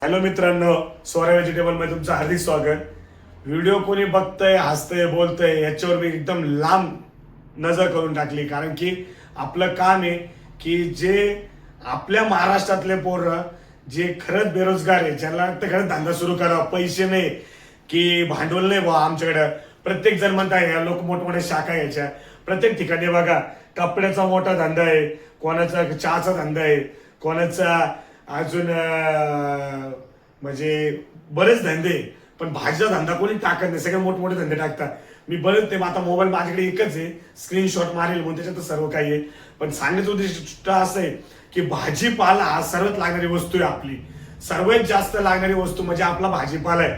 Hello मित्रांनो, Swara vegetable मध्ये तुमचं हार्दिक स्वागत. व्हिडिओ कोणी बघतंय, हसतंय, बोलतंय याच्यावर मी एकदम लांब नजर करून टाकली. कारण की आपलं काम आहे की जे आपल्या महाराष्ट्रातले पोरं जे खरंच बेरोजगार आहे, ज्यांना तर खरंच धंदा सुरू करावा, पैसे नाही की भांडवल नाही बा आमच्याकडं. प्रत्येक जण म्हणताय लोक मोठमोठ्या शाखा घ्यायच्या. प्रत्येक ठिकाणी बघा, कपड्याचा मोठा धंदा आहे, कोणाचा चहाचा धंदा आहे, कोणाचा अजून म्हणजे बरेच धंदे. पण भाजीचा धंदा कोणी टाकत नाही, सगळे मोठमोठे धंदे टाकतात. मी बरेच ते आता मोबाईल माझ्याकडे एकच आहे, स्क्रीनशॉट मारेल म्हणून त्याच्यात सर्व काही आहे. पण सांगण्याचं उद्दिष्ट असं आहे की भाजीपाला हा सर्वात लागणारी वस्तू आहे. आपली सर्वात जास्त लागणारी वस्तू म्हणजे आपला भाजीपाला आहे.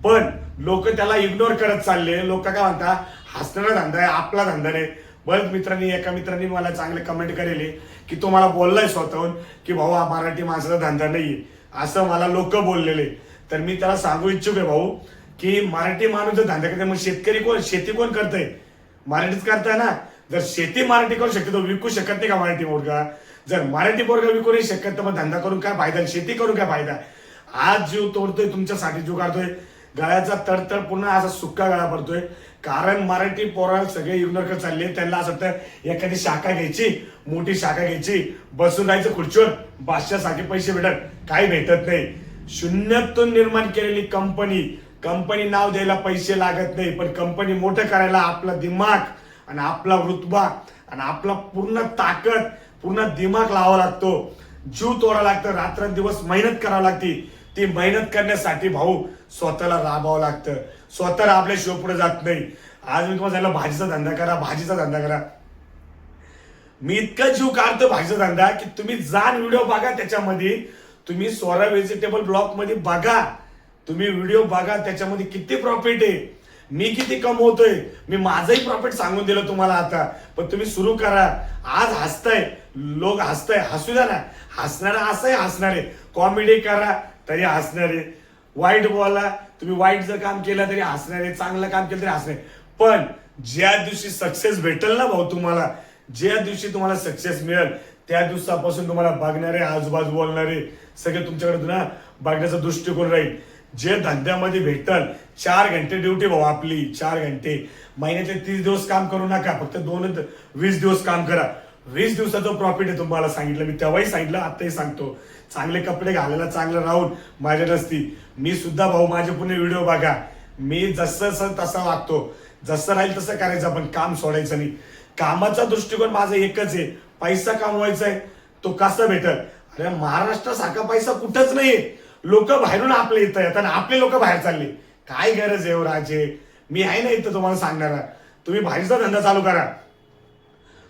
पण लोक त्याला इग्नोर करत चालले. लोक काय म्हणतात, हसणारा धंदा आहे, आपला धंदा नाही. बरेच एका मित्रांनी मला चांगले कमेंट करेल की तो मला बोललाय स्वतःहून की भाऊ हा मराठी माणसाचा धंदा नाहीये, असं मला लोक बोललेले. तर मी त्याला सांगू इच्छुक आहे भाऊ की मराठी माणूस जर धंदा करते, मग शेतकरी कोण, शेती कोण करतंय? मराठीच करताय ना. जर शेती मराठी करू शकते, तो विकू शकत नाही का मराठी पोरगा? जर मराठी पोरगा विकू नाही शकत तर मग धंदा करून काय फायदा, शेती करून काय फायदा? आज जीव तोडतोय तुमच्यासाठी, जीव काढतोय, गळ्याचा तडतड पुन्हा असा सुक्का गळा पडतोय. कारण मराठी पोराला सगळे इग्नोर करत चालले. त्यांना असं वाटतं एखादी शाखा घ्यायची, मोठी शाखा घ्यायची, बसून राहायचं खुर्चीवर, बादशाहसारखे पैसे भेटत. काही भेटत नाही. शून्यातून निर्माण केलेली कंपनी नाव द्यायला पैसे लागत नाही, पण कंपनी मोठं करायला आपला दिमाग आणि आपला रुतबा आणि आपला पूर्ण ताकद, पूर्ण दिमाग लावावा लागतो. जीव तोडावा लागतं, रात्रंदिवस मेहनत करावी लागते. ती मेहनत करण्यासाठी भाऊ स्वतःला राबावं लागतं. स्वतःला आपल्या शिव पुढे जात नाही. आज मी तुम्हाला सांगितलं भाजीचा धंदा करा, भाजीचा धंदा करा. मी इतका जीव काढतो भाजीचा धंदा की तुम्ही जाण व्हिडिओ बघा, त्याच्यामध्ये तुम्ही स्वरा व्हेजिटेबल ब्लॉग मध्ये बघा, तुम्ही व्हिडिओ बघा, त्याच्यामध्ये किती प्रॉफिट आहे, मी किती कमवतोय. मी माझंही प्रॉफिट सांगून दिलं तुम्हाला आता. पण तुम्ही सुरू करा. आज हसताय, लोक हसताय, हसू द्या ना. हसणारा असंही हसणार आहे. कॉमेडी करा तरी हसणार आहे, वाईट बोला, तुम्ही वाईट जर काम केलं तरी हसणार आहे, चांगलं काम केलं तरी हसणार आहे. पण ज्या दिवशी सक्सेस भेटेल ना भाऊ तुम्हाला, ज्या दिवशी तुम्हाला सक्सेस मिळेल, त्या दिवसापासून तुम्हाला बघणारे, आजूबाजू बोलणारे सगळे तुमच्याकडे ना बघण्याचा दृष्टिकोन राहील. जे धंद्यामध्ये भेटल, 4 घंटे ड्युटी भाऊ आपली, 4 घंटे. महिन्याचे 30 दिवस काम करू नका, फक्त 20 दिवस काम करा. 20 दिवसाचं प्रॉफिट आहे. तुम्हाला सांगितलं, मी तेव्हाही सांगितलं, आताही सांगतो. चांगले कपडे घालायला, चांगलं राहून माझ्या नसती. मी सुद्धा भाऊ माझे पुणे व्हिडिओ बघा. मी जसं तसा वागतो, जसं राहील तसं करायचं, पण काम सोडायचं नाही. कामाचा दृष्टिकोन माझा एकच आहे, पैसा कमवायचा आहे. तो कसा भेटल? अरे महाराष्ट्रासारखा पैसा कुठंच नाहीये. लोक बाहेरून आपले इथं येतात आणि आपले लोक बाहेर चालले. काय गरज आहे राजे? मी आहे ना इथं तुम्हाला सांगणारा. तुम्ही भाजीचा धंदा चालू करा.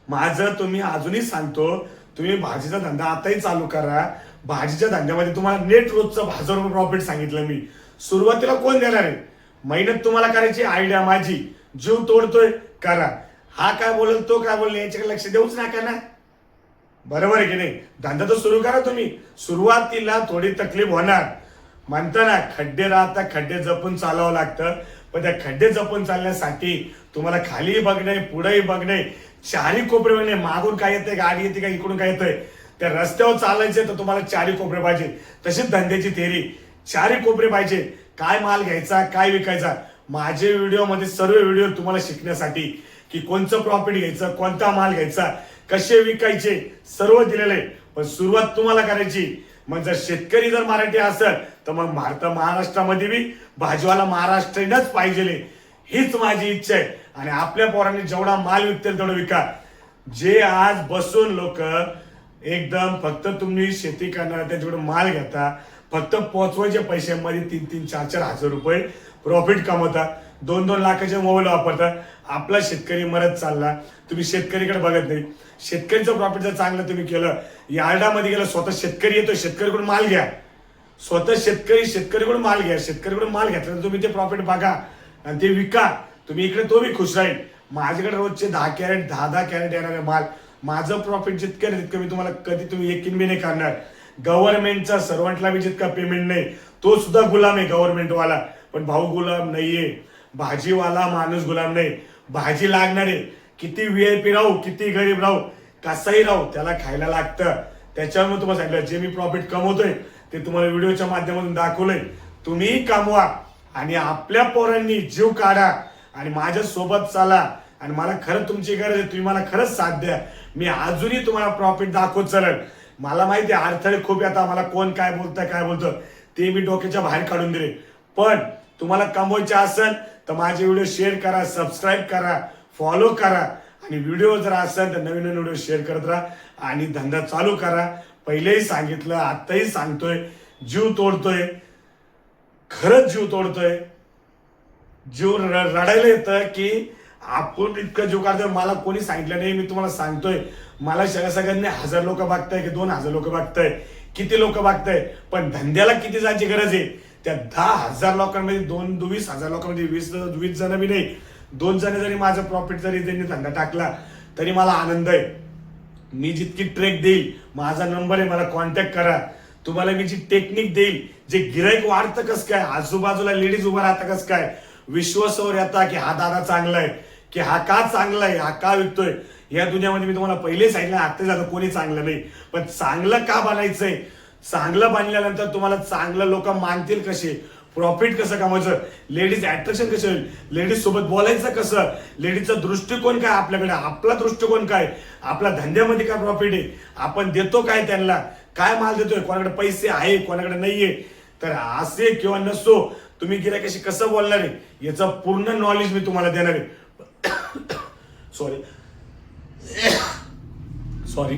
माझं तुम्ही अजूनही सांगतो, तुम्ही भाजीचा धंदा आताही चालू करा. भाजीच्या धंद्यामध्ये तुम्हाला नेट रोजचं 1000 रुपये प्रॉफिट सांगितलं मी. सुरुवातीला कोण देणार आहे? मेहनत तुम्हाला करायची, आयडिया माझी. जीव तोडतोय, करा. हा काय बोलेल, तो काय बोलेल, याच्याकडे लक्ष देऊच नका ना. बरोबर आहे की नाही? धंदा तर सुरू करा तुम्ही. सुरुवातीला थोडी तकलीफ होणार. म्हणता ना, खड्डे राहता, खड्डे जपून चालावं लागतं. पण त्या खड्डे जपून चालण्यासाठी तुम्हाला खालीही बघणे, पुढेही बघणे, चारी कोपरे बघणे. मागून काय येते, गाडी येते का, इकडून काय येतंय, त्या रस्त्यावर चालायचे तर तुम्हाला चारी कोपरे पाहिजे. तशीच धंद्याची थेरी, चारी कोपरे पाहिजे. काय माल घ्यायचा, काय विकायचा. माझे व्हिडिओमध्ये सर्व व्हिडिओ तुम्हाला शिकण्यासाठी की कोणचं प्रॉफिट घ्यायचं, कोणता माल घ्यायचा, कसे विकायचे, सर्व दिलेलं आहे. पण सुरुवात तुम्हाला करायची. मग जर शेतकरी जर मराठी असेल तर मग महाराष्ट्रामध्ये बी भाजीवाला महाराष्ट्रीयनच पाहिजे, हीच माझी इच्छा आहे. आणि आपल्या पोरांनी जेवढा माल विकतील तेवढं विका. जे आज बसून लोक एकदम फक्त तुम्ही शेती करणार, त्याच्याकडे माल घेता, फक्त पोचवायच्या पैशांमध्ये 3-3, 4-4 हजार रुपये प्रॉफिट कमवता, 2-2 लाखाचे मोबाईल वापरता. आपला शेतकरी मरत चालला. तुम्ही शेतकरीकडे बघत नाही. शेतकरीचं प्रॉफिट जर चांगलं तुम्ही केलं, यार्डामध्ये गेलं, स्वतः शेतकरी येतो, शेतकरीकडून माल घ्या. स्वतः शेतकरीकडून माल घ्या. शेतकरीकडून माल घेतल्यानंतर तुम्ही ते प्रॉफिट बघा आणि ते विका. तुम्ही इकडे तो बी खुश राहील. माझ्याकडे रोजचे 10 कॅरेट 10 कॅरेट येणारे माल. माझं प्रॉफिट जितकं तितकं मी तुम्हाला कधी तुम्ही यकीन बी नाही करणार. गव्हर्नमेंटचा सर्वंटला बी जितका पेमेंट नाही, तो सुद्धा गुलाम आहे गव्हर्नमेंटवाला. पण भाऊ गुलाम नाहीये. भाजीवाला माणूस गुलाम नाही. भाजी लागणारे, किती VIP राहू, किती गरीब राहू, कसाही राहू, त्याला खायला लागतं. त्याच्यामुळे तुम्हाला सांगितलं, जे मी प्रॉफिट कमवतोय ते तुम्हाला व्हिडिओच्या माध्यमातून दाखवलंय. तुम्ही कमवा आणि आपल्या पोरांनी जीव काढा आणि माझ्या सोबत चाला. आणि मला खरं तुमची गरज आहे, तुम्ही मला खरंच साथ द्या. मी अजूनही तुम्हाला प्रॉफिट दाखवत चालेल. मला माहिती आहे अडथळे खूप येतात, मला कोण काय बोलतं ते मी डोक्याच्या बाहेर काढून दिले. पण तुम्हाला कमवायचे असेल तर माझे व्हिडिओ शेअर करा, सबस्क्राईब करा, फॉलो करा आणि व्हिडिओ जर असेल तर नवीन नवीन व्हिडिओ शेअर करत राहा आणि धंदा चालू करा. पहिलेही सांगितलं, आत्ताही सांगतोय, जीव तोडतोय, खरंच जीव तोडतोय. जीव रडायला येतं की आपण इतकं जीव काढतोय. मला कोणी सांगितलं नाही, मी तुम्हाला सांगतोय. मला सगळ्यांनी 1000 लोक बघताय की 2000 लोक बघताय, किती लोक बघताय, पण धंद्याला किती जणांची गरज आहे? त्या 10,000 लोकांमध्ये 20,000 लोकांमध्ये 20 जण बी नाही, 2 जण जरी माझं प्रॉफिट जरी त्यांनी धंदा टाकला तरी मला आनंद आहे. मी जितकी ट्रेक देईल, माझा नंबर आहे, मला कॉन्टॅक्ट करा. तुम्हाला मी जी टेक्निक देईल, जे गिराईक वाढतं कसं काय, आजूबाजूला लेडीज उभा राहतं कसं काय, विश्वासावर येता की हा दादा चांगला आहे, की हा का चांगला आहे, हा का विकतोय. या दुनियामध्ये मी तुम्हाला पहिले सांगितलं, आता झालं कोणी चांगलं नाही, पण चांगलं का बनायचंय. चांगलं बनल्यानंतर तुम्हाला चांगलं लोक मानतील कसे, प्रॉफिट कसं कमायचं, लेडीज अट्रॅक्शन कसं होईल, लेडीज सोबत बोलायचं कसं, लेडीजचा दृष्टिकोन काय आपल्याकडे, आपला दृष्टिकोन काय, आपल्या धंद्यामध्ये काय प्रॉफिट आहे, आपण देतो काय त्यांना, काय माल देतोय, कोणाकडे पैसे आहे कोणाकडे नाहीये. तर असे किंवा नसो तुम्ही गिरायकाशी कसं बोलणार आहे याचं पूर्ण नॉलेज मी तुम्हाला देणार आहे. सॉरी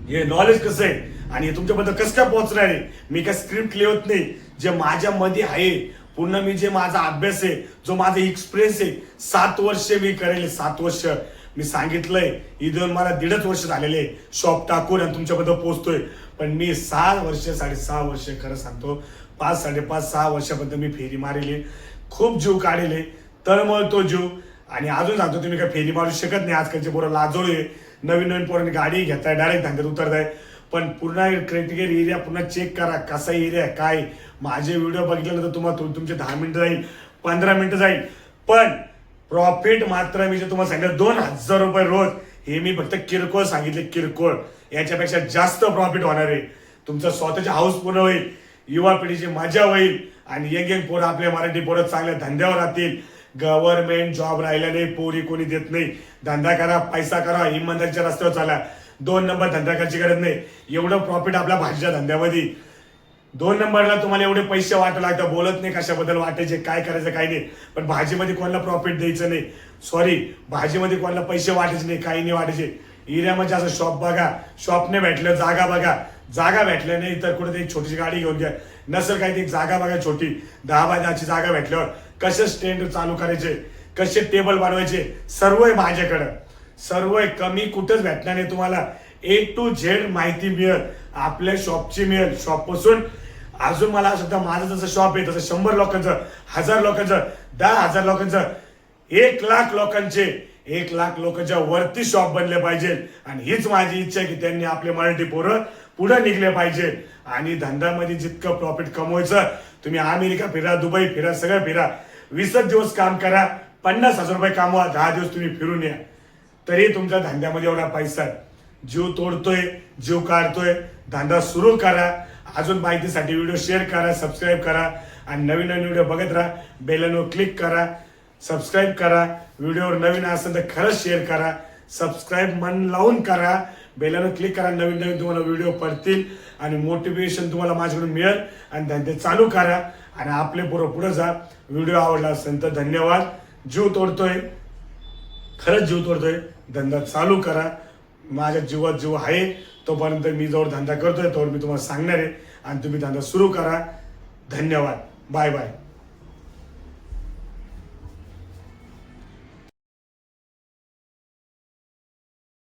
हे नॉलेज कसं आहे आणि हे तुमच्याबद्दल कसं काय पोहोचणार आहे. मी काय स्क्रिप्ट लिहत नाही, जे माझ्यामध्ये आहे पूर्ण, मी जे माझा अभ्यास आहे, जो माझा एक्सपिरियन्स आहे, 7 वर्ष मी करेल, 7 वर्ष मी सांगितलंय. इथून मला 1.5 वर्ष झालेले शॉप टाकून आणि तुमच्याबद्दल पोहोचतोय. पण मी 6 वर्ष 6.5 वर्ष खरं सांगतो, 5, 5.5, 6 वर्षापर्यंत मी फेरी मारेली, खूप जीव काढले, तळमळतो जीव. आणि अजून सांगतो, तुम्ही काय फेरी मारू शकत नाही. आजकालचे पोरं लाजोळे, नवीन पोरांनी गाडी घेताय, डायरेक्ट धंद्यात उतरताय. पण पूर्ण क्रिटिकल एरिया पूर्ण चेक करा, कसा एरिया काय. माझे व्हिडिओ बघितल्यानंतर तुम्हाला तुमचे 10 मिनिटं जाईल, 15 मिनिटं जाईल, पण प्रॉफिट मात्र मी जे तुम्हाला सांगितलं 2000 रुपये रोज, हे मी फक्त किरकोळ सांगितले, किरकोळ. याच्यापेक्षा जास्त प्रॉफिट होणार आहे. तुमचं स्वतःचे हाऊस पूर्ण होईल, युवा पिढीची मजा होईल आणि यंग पोरं, आपले मराठी पोरं चांगल्या धंद्यावर राहतील. गव्हर्नमेंट जॉब राहिला नाही, पोरी कोणी देत नाही. धंदा करा, पैसा करा, इमानदारीच्या रस्त्यावर चाला. 2 नंबर धंदा करायची गरज नाही. एवढं प्रॉफिट आपल्या भाजीच्या धंद्यामध्ये. 2 नंबरला तुम्हाला एवढे पैसे वाटायला लागतात, बोलत नाही कशाबद्दल वाटायचे, काय करायचं काय नाही. पण भाजीमध्ये कोणाला प्रॉफिट द्यायचं नाही, सॉरी, भाजीमध्ये कोणाला पैसे वाटायचे नाही, काही नाही वाटायचे. एरियामध्ये असं शॉप बघा, शॉपने भेटलं, जागा बघा, जागा भेटल्या नाही तर कुठे एक छोटीशी गाडी घेऊन घ्या. नसेल काही एक जागा बघा छोटी, 10 बाय 10ची जागा भेटल्यावर कसे स्टँड चालू करायचे, कसे टेबल बनवायचे, सर्व आहे माझ्याकडं. सर्व आहे, कमी कुठंच भेटणार नाही तुम्हाला. A to Z माहिती मिळेल, आपल्या शॉपची मिळेल. शॉप पासून अजून मला सुद्धा माझं जसं शॉप आहे तसं 100 लोकांचं, 1000 लोकांचं, 10,000 लोकांचं, 1,00,000 लोकांचे, 1,00,000 लोकांच्या वरती शॉप बनले पाहिजे. आणि हीच माझी इच्छा आहे की त्यांनी आपले मराठी पोरं पुढे निघले पाहिजे. आणि धंद्यामध्ये जितकं प्रॉफिट कमवायचं, तुम्ही अमेरिका फिरा, दुबई फिरा, सगळं फिरा, 20 दिवस काम करा, 50,000 रुपये कमवा, 10 दिवस तुम्ही फिरून या, तरी तुमच्या धंद्यामध्ये एवढा पैसा आहे. जीव तोडतोय, जीव काढतोय, धंदा सुरू करा. अजून माहितीसाठी व्हिडिओ शेअर करा, सबस्क्राईब करा आणि नवीन नवीन व्हिडिओ बघत राहा. बेलवर क्लिक करा, सबस्क्राईब करा. व्हिडिओवर नवीन असेल तर खरंच शेअर करा, सबस्क्राईब मन लावून करा, बेलवर क्लिक करा. नवीन नवीन तुम्हाला व्हिडिओ पडतील आणि मोटिवेशन तुम्हाला माझ्याकडून मिळेल आणि धंदे चालू करा आणि आपले पुढे जा. व्हिडिओ आवडला असेल तर धन्यवाद. जीव तोडतोय, खरंच जीव तोडतोय, धंदा चालू करा. माझ्या जीवात जीव आहे तोपर्यंत मी जवळ धंदा करतोय तोवर मी तुम्हाला सांगणार आहे आणि तुम्ही धंदा सुरू करा. धन्यवाद. Bye bye.